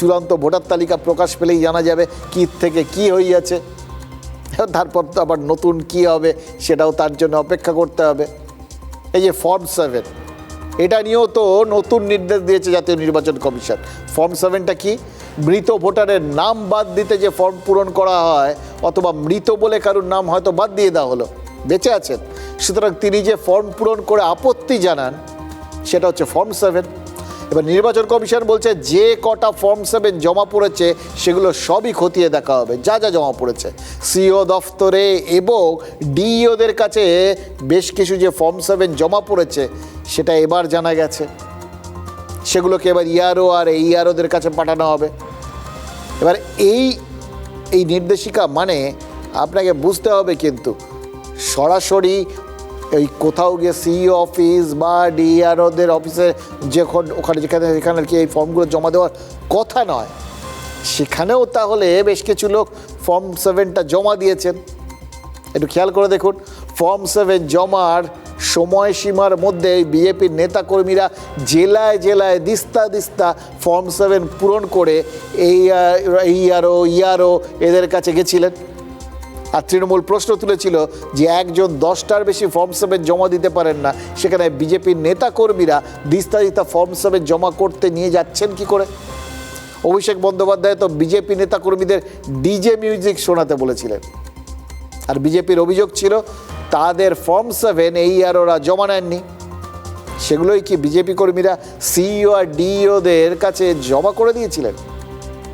চূড়ান্ত ভোটার তালিকা প্রকাশ পেলেই জানা যাবে কী থেকে কী হইয়াছে। তারপর তো আবার নতুন কি হবে সেটাও তার জন্য অপেক্ষা করতে হবে। এই যে ফর্ম 7, এটা নিয়েও তো নতুন নির্দেশ দিয়েছে জাতীয় নির্বাচন কমিশন। ফর্ম 7টা কি? মৃত ভোটারের নাম বাদ দিতে যে ফর্ম পূরণ করা হয়, অথবা মৃত বলে কারুর নাম হয়তো বাদ দিয়ে দেওয়া হলো, বেঁচে আছেন, সুতরাং তিনি যে ফর্ম পূরণ করে আপত্তি জানান, সেটা হচ্ছে ফর্ম 7। এবার নির্বাচন কমিশন বলছে যে কটা ফর্ম 7 জমা পড়েছে সেগুলো সবই খতিয়ে দেখা হবে, যা যা জমা পড়েছে সিও দফতরে এবং ডিইওদের কাছে। বেশ কিছু যে ফর্ম 7 জমা পড়েছে সেটা এবার জানা গেছে, সেগুলোকে এবার ইআরও আর এইআরওদের কাছে পাঠানো হবে। এবার এই নির্দেশিকা মানে আপনাকে বুঝতে হবে কিন্তু সরাসরি এই কোথাও গিয়ে সিইও অফিস বা ডিআরওদের অফিসে যখন যেখানে আর কি এই ফর্মগুলো জমা দেওয়ার কথা নয়, সেখানেও তাহলে বেশ কিছু লোক ফর্ম 7টা জমা দিয়েছেন। একটু খেয়াল করে দেখুন, ফর্ম 7 জমার সময়সীমার মধ্যে বিজেপির নেতাকর্মীরা জেলায় জেলায় দিস্তা ফর্ম 7 পূরণ করে ইআরও এদের কাছে গেছিলেন। আর তৃণমূল প্রশ্ন তুলেছিল যে একজন 10টার বেশি ফর্ম 7 জমা দিতে পারেন না, সেখানে বিজেপির নেতাকর্মীরা দিস্তা ফর্ম 7 জমা করতে নিয়ে যাচ্ছেন কি করে? অভিষেক বন্দ্যোপাধ্যায় তো বিজেপি নেতাকর্মীদের ডিজে মিউজিক শোনাতে বলেছিলেন। আর বিজেপির অভিযোগ ছিল তাদের ফর্ম 7 এইআরওরা জমা নেননি। সেগুলোই কি বিজেপি কর্মীরা সিইও আর ডিইওদের কাছে জমা করে দিয়েছিলেন,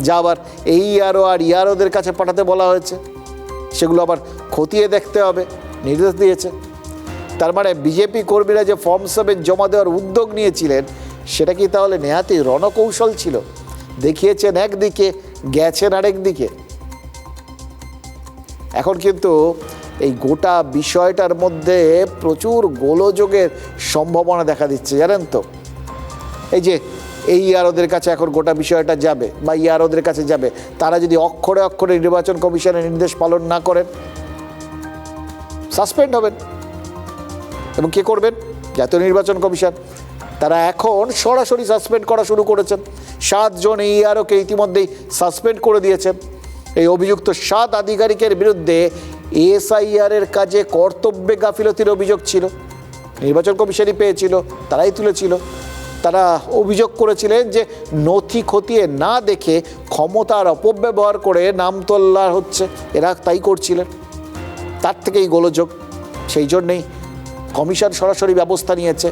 যা আবার এইআরও আর ইআরওদের কাছে পাঠাতে বলা হয়েছে। সেগুলো আবার খতিয়ে দেখতে হবে, নির্দেশ দিয়েছে। তার মানে বিজেপি কর্মীরা যে ফর্ম 7 জমা দেওয়ার উদ্যোগ নিয়েছিলেন, সেটা কি তাহলে নেহাতি রণকৌশল ছিল? দেখিয়েছেন একদিকে, গেছেন আরেক দিকে। এখন কিন্তু এই গোটা বিষয়টার মধ্যে প্রচুর গোলযোগের সম্ভাবনা দেখা দিচ্ছে, জানেন তো। এই যে এইআরওদের কাছে এখন গোটা বিষয়টা যাবে বা ইআরওদের কাছে যাবে, তারা যদি অক্ষরে অক্ষরে নির্বাচন কমিশনের নির্দেশ পালন না করেন, সাসপেন্ড হবেন। এবং কে করবেন? জাতীয় নির্বাচন কমিশন। তারা এখন সরাসরি সাসপেন্ড করা শুরু করেছেন। 7 জন এইআরওকে ইতিমধ্যেই সাসপেন্ড করে দিয়েছেন। এই অভিযুক্ত 7 আধিকারিকের বিরুদ্ধে এসআইআর-এর কাজে কর্তব্যে গাফিলতির অভিযোগ ছিল। নির্বাচন কমিশনই পেয়েছিল, তারাই তুলেছিল। তারা অভিযোগ করেছিলেন যে নথি খতিয়ে না দেখে ক্ষমতার অপব্যবহার করে নাম তোলা হচ্ছে, এরা তাই করছিলেন। তার থেকেই গোলযোগ। সেই জন্যেই কমিশন সরাসরি ব্যবস্থা নিয়েছে।